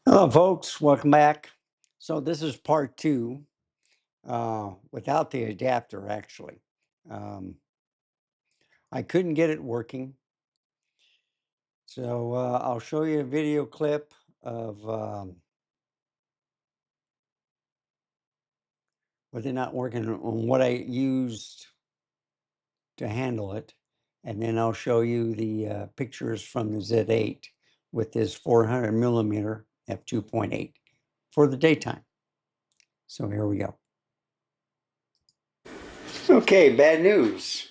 Hello, folks. Welcome back. So this is part two, without the adapter, actually. Um, I couldn't get it working. So I'll show you a video clip of with it not working on what I used to handle it. And then I'll show you the pictures from the Z8 with this 400 millimeter f2.8 for the daytime. So here we go. Okay, bad news.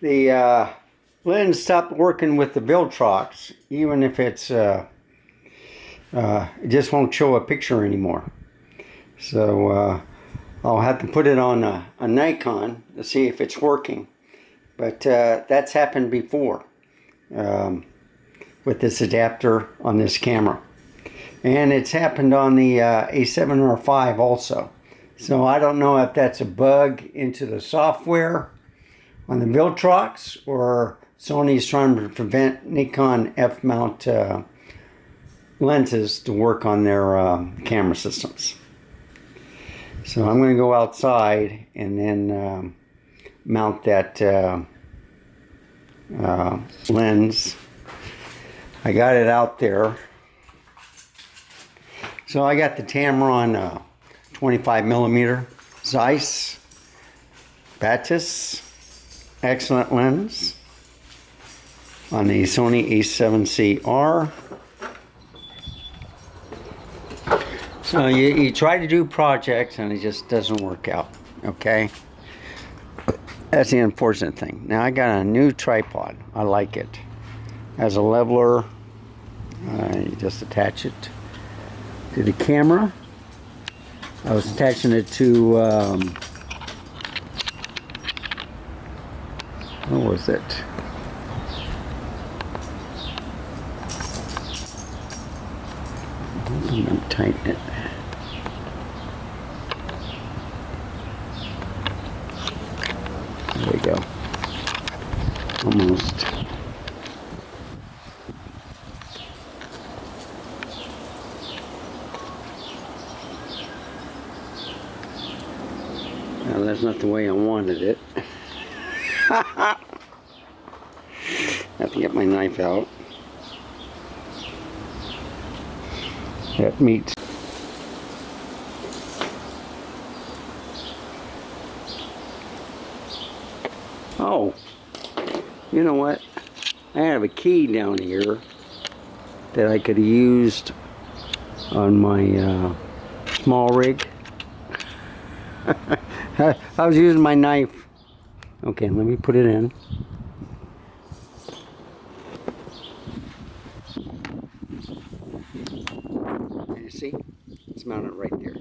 The lens stopped working with the Viltrox, even if it just won't show a picture anymore. So I'll have to put it on a Nikon to see if it's working. But that's happened before with this adapter on this camera. And it's happened on the A7R5 also. So I don't know if that's a bug into the software on the Viltrox, or Sony's trying to prevent Nikon F-mount lenses to work on their camera systems. So I'm going to go outside and then mount that lens. I got it out there. So I got the Tamron 25 millimeter Zeiss Batis. Excellent lens on the Sony A7CR. So you try to do projects and it just doesn't work out, okay? That's the unfortunate thing. Now I got a new tripod. I like it. Has a leveler. You just attach it to the camera. I was attaching it to what was it? I'm tighten it. There we go. Almost. Now that's not the way I wanted it. I have to get my knife out. That meets. Oh, you know what? I have a key down here that I could have used on my small rig. I was using my knife. Okay, let me put it in. You see? It's mounted right there.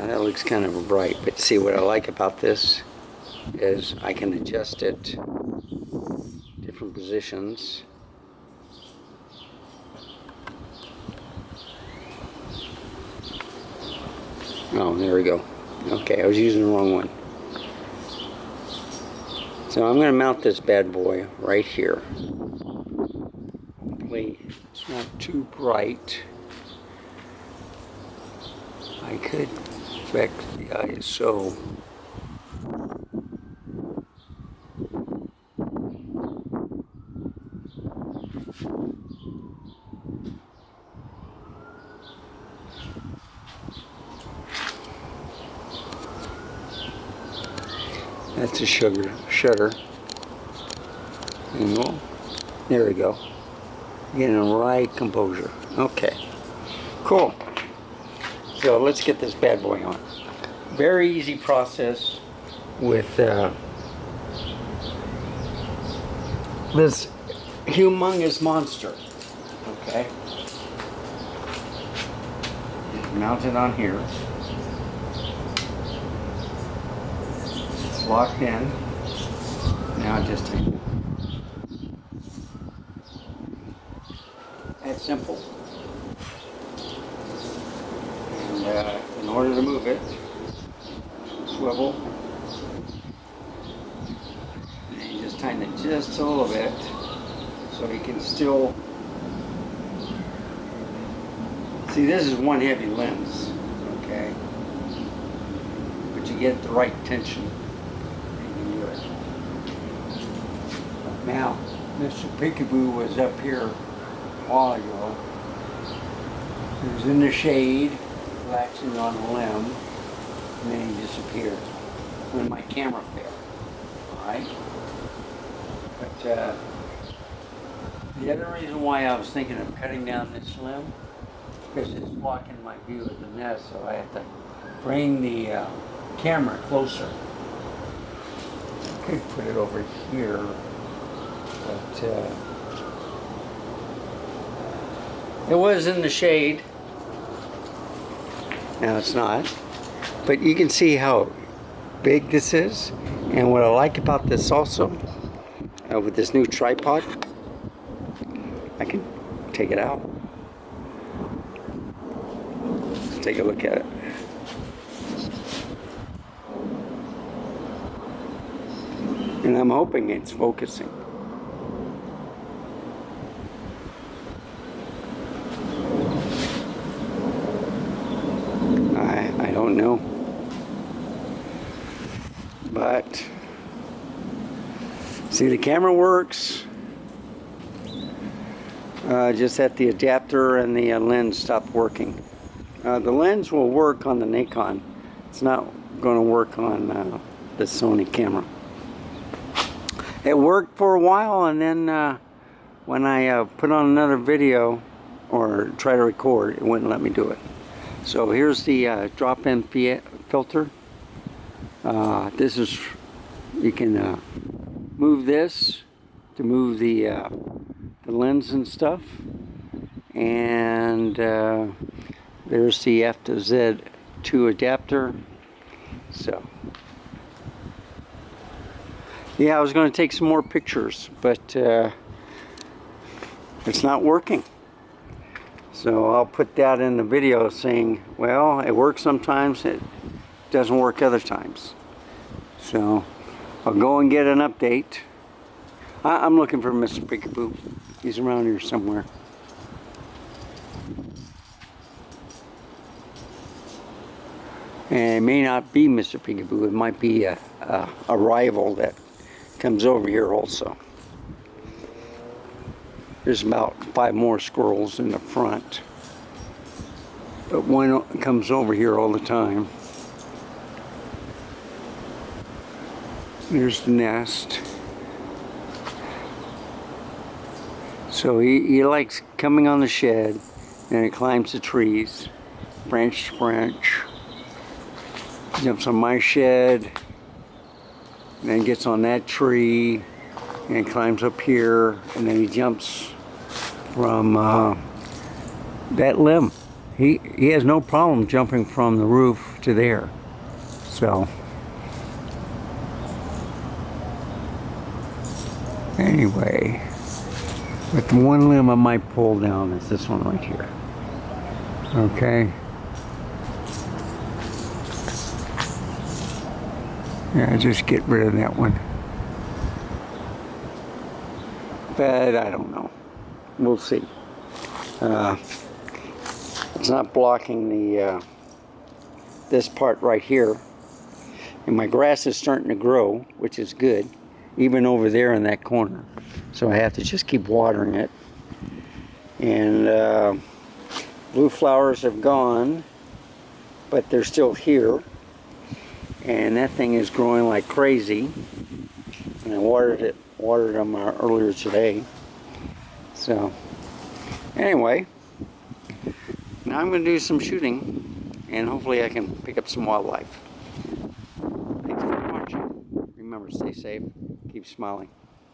That looks kind of bright, but see what I like about this is I can adjust it different positions. Oh, there we go. Okay, I was using the wrong one. So I'm going to mount this bad boy right here. Hopefully it's not too bright. I could affect the ISO. That's a shutter. And well, there we go. Getting the right composure. Okay, cool. So let's get this bad boy on. Very easy process with this humongous monster. Okay. Mount it on here. It's locked in. Now just take it. That's simple. And in order to move it, swivel. And you just a little bit so you can still see. This is one heavy lens, okay, but you get the right tension, you can do it. Now, Mr. Peekaboo was up here a while ago. He was in the shade, relaxing on a limb, and then he disappeared when my camera failed. Alright? But the other reason why I was thinking of cutting down this limb, because it's blocking my view of the nest, so I have to bring the camera closer. I could put it over here, but it was in the shade. Now it's not. But you can see how big this is. And what I like about this also, with this new tripod, I can take it out. Let's take a look at it. And I'm hoping it's focusing. I don't know. But see, the camera works. Just that the adapter and the lens stopped working. The lens will work on the Nikon. It's not going to work on the Sony camera. It worked for a while, and then when I put on another video or try to record, it wouldn't let me do it. So here's the drop-in filter. This is, you can move this to move the lens and stuff. And there's the F to Z2 adapter. So yeah, I was going to take some more pictures, but it's not working. So I'll put that in the video saying, well, it works sometimes, it doesn't work other times. So I'll go and get an update. I'm looking for Mr. Peekaboo. He's around here somewhere. And it may not be Mr. Peekaboo. It might be a rival that comes over here also. There's about 5 more squirrels in the front, but one comes over here all the time. There's the nest. So he likes coming on the shed, and he climbs the trees, branch to branch. Jumps on my shed, and then gets on that tree, and climbs up here, and then he jumps from that limb. He has no problem jumping from the roof to there. So anyway, but the one limb I might pull down is this one right here. Okay. Yeah, just get rid of that one. But I don't know. We'll see. It's not blocking the this part right here. And my grass is starting to grow, which is good, even over there in that corner. So I have to just keep watering it. And blue flowers have gone, but they're still here. And that thing is growing like crazy. And I watered them earlier today. So anyway, now I'm going to do some shooting, and hopefully I can pick up some wildlife. Thanks for watching. Remember, stay safe, keep smiling,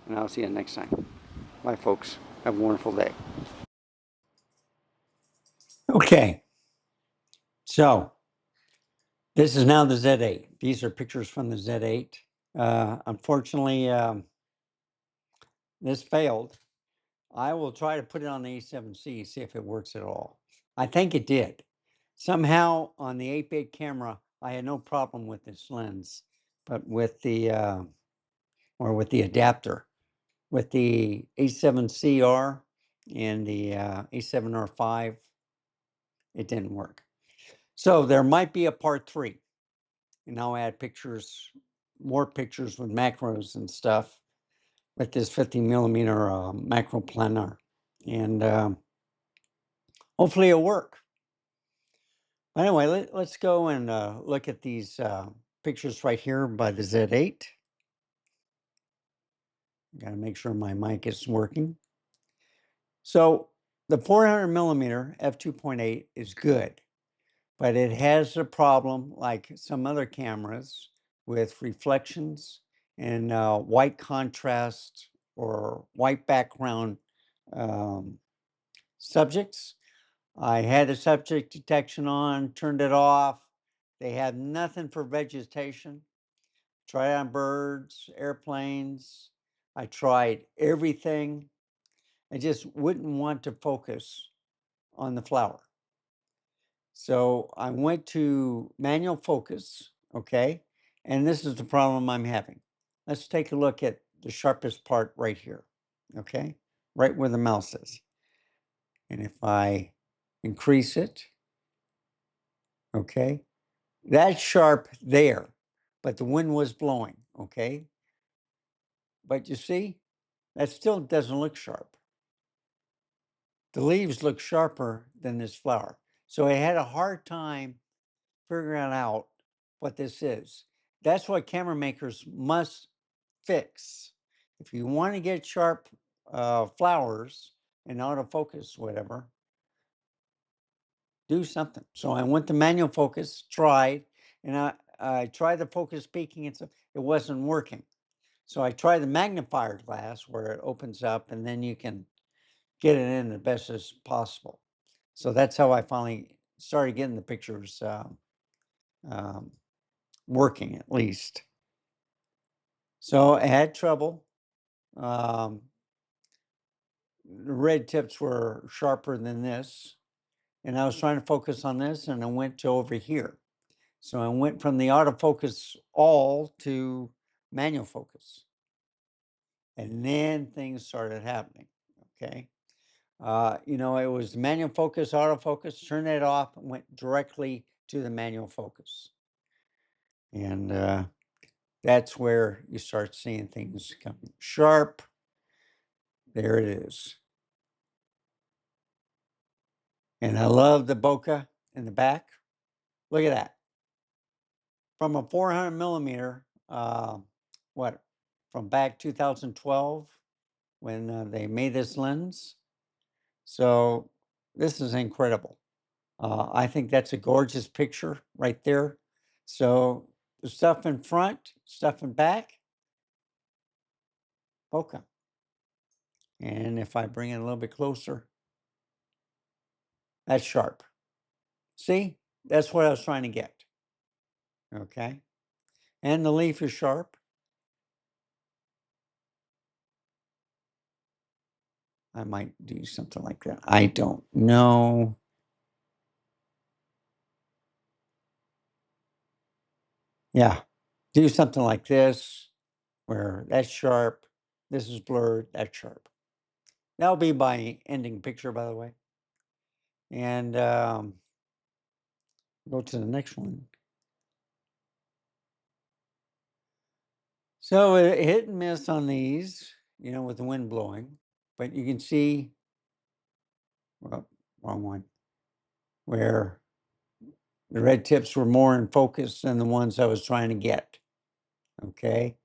and I'll see you next time. Bye, folks. Have a wonderful day. Okay, so this is now the Z8. These are pictures from the Z8. Unfortunately, this failed. I will try to put it on the A7C, see if it works at all. I think it did. Somehow on the 8-bit camera, I had no problem with this lens, but with the adapter, with the A7CR and the A7R5, it didn't work. So there might be a part 3. And I'll add pictures, more pictures with macros and stuff with this 50mm macro planar. And hopefully it'll work. Anyway, let's go and look at these pictures right here by the Z8. Got to make sure my mic is working. So the 400mm f2.8 is good, but it has a problem like some other cameras with reflections and white contrast or white background subjects. I had a subject detection on, turned it off. They have nothing for vegetation. Tried on birds, airplanes. I tried everything. I just wouldn't want to focus on the flower. So I went to manual focus, okay? And this is the problem I'm having. Let's take a look at the sharpest part right here, okay? Right where the mouse is. And if I increase it, okay? That's sharp there, but the wind was blowing, okay? But you see, that still doesn't look sharp. The leaves look sharper than this flower. So I had a hard time figuring out what this is. That's what camera makers must fix. If you want to get sharp flowers in autofocus, whatever, do something. So I went to manual focus, tried, and I tried the focus peaking and stuff. It wasn't working. So I tried the magnifier glass where it opens up and then you can get it in the best as possible. So that's how I finally started getting the pictures um, working at least. So I had trouble. The red tips were sharper than this. And I was trying to focus on this and I went to over here. So I went from the autofocus all to manual focus. And then things started happening. Okay. You know, it was manual focus, autofocus, turn it off, and went directly to the manual focus. And that's where you start seeing things come sharp. There it is. And I love the bokeh in the back. Look at that. From a 400mm, what, from back 2012 when they made this lens. So this is incredible. I think that's a gorgeous picture right there. So the stuff in front, stuff in back, bokeh. And if I bring it a little bit closer, that's sharp. See, that's what I was trying to get. Okay. And the leaf is sharp. I might do something like that. I don't know. Yeah. Do something like this where that's sharp. This is blurred. That's sharp. That'll be my ending picture, by the way. And go to the next one. So it hit and miss on these, you know, with the wind blowing, but you can see, well, wrong one, where the red tips were more in focus than the ones I was trying to get. Okay.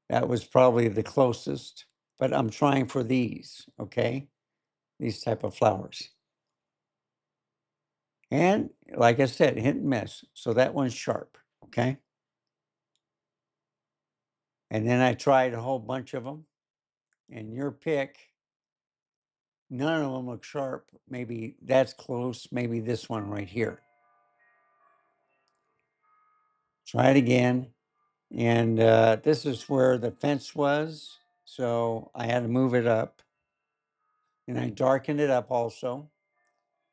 That was probably the closest, but I'm trying for these, okay? These type of flowers. And like I said, hit and miss. So that one's sharp, okay? And then I tried a whole bunch of them. And your pick, none of them look sharp. Maybe that's close. Maybe this one right here. Try it again. And this is where the fence was. So I had to move it up. And I darkened it up also.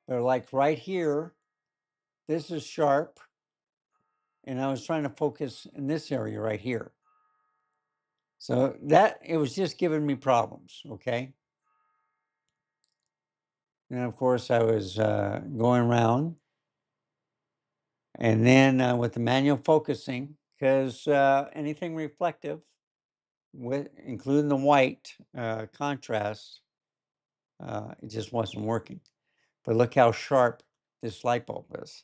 But like right here, this is sharp. And I was trying to focus in this area right here. So that, it was just giving me problems, okay? And of course, I was going around. And then with the manual focusing, because anything reflective, with including the white contrast, it just wasn't working. But look how sharp this light bulb is.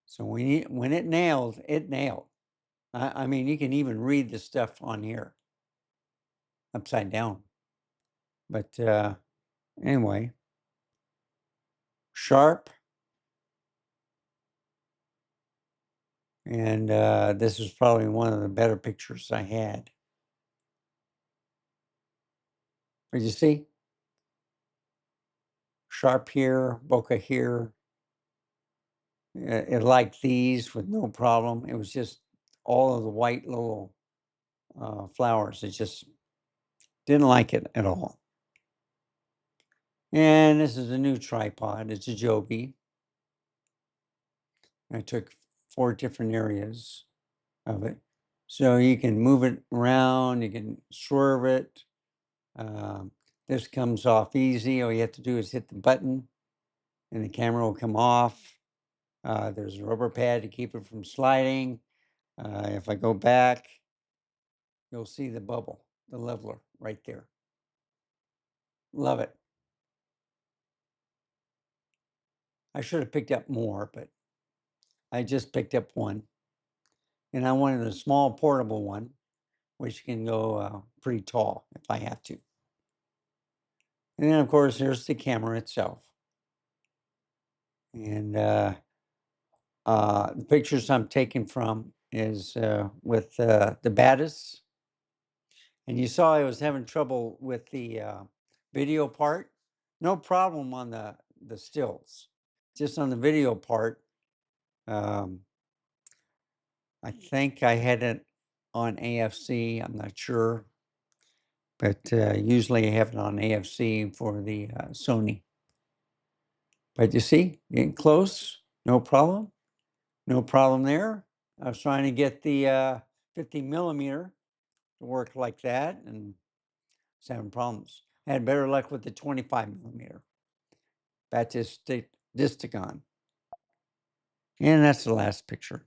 So when it nailed, it nailed. I mean, you can even read the stuff on here upside down. But anyway, sharp. And this is probably one of the better pictures I had. But you see, sharp here, bokeh here. It liked these with no problem. It was just all of the white little flowers. It just didn't like it at all. And this is a new tripod. It's a Joby. I took 4 different areas of it. So you can move it around, you can swerve it. This comes off easy. All you have to do is hit the button and the camera will come off. There's a rubber pad to keep it from sliding. If I go back, you'll see the bubble, the leveler right there. Love it. I should have picked up more, but I just picked up one. And I wanted a small portable one, which can go pretty tall if I have to. And then, of course, there's the camera itself. And the pictures I'm taking from is with the Batis. And you saw I was having trouble with the video part. No problem on the stills, just on the video part. I think I had it on AFC. I'm not sure, but usually I have it on AFC for the Sony. But you see, getting close, no problem. No problem there. I was trying to get the 50 millimeter to work like that and was having problems. I had better luck with the 25 millimeter. Distagon. And that's the last picture.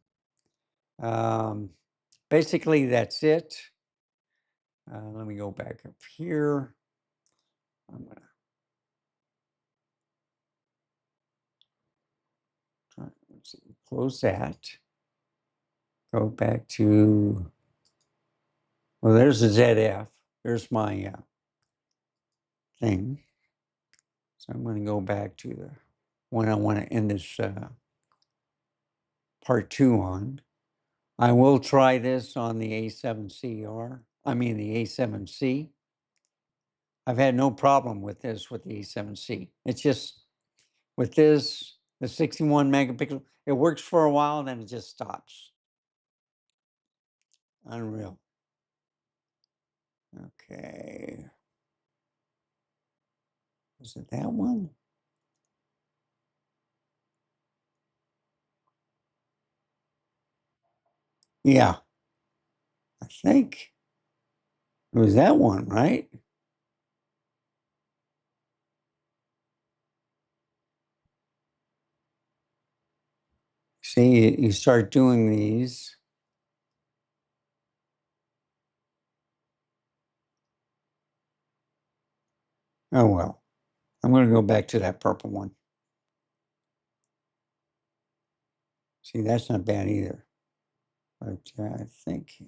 Basically, that's it. Let me go back up here. I'm gonna try, let's see, close that. Go back to, well, there's the ZF. There's my thing. So I'm going to go back to the one I want to end this part 2 on. I will try this on the A7CR. I mean the A7C. I've had no problem with this with the A7C. It's just with this, the 61 megapixel, it works for a while, then it just stops. Unreal. Okay. Is it that one? Yeah. I think it was that one, right? See, you start doing these. Oh, well. I'm going to go back to that purple one. See, that's not bad either. But I think,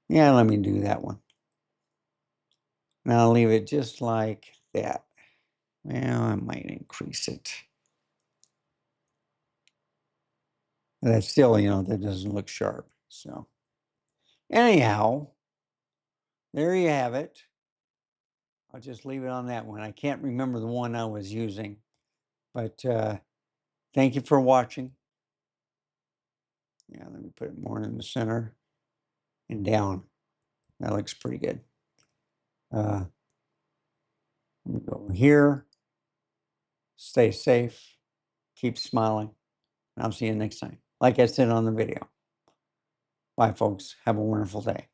yeah, let me do that one. And I'll leave it just like that. Well, I might increase it. That's still, that doesn't look sharp. So anyhow, there you have it. I'll just leave it on that one. I can't remember the one I was using, but thank you for watching. Yeah, let me put it more in the center and down. That looks pretty good. Let me go here. Stay safe. Keep smiling. I'll see you next time. Like I said on the video. Bye, folks. Have a wonderful day.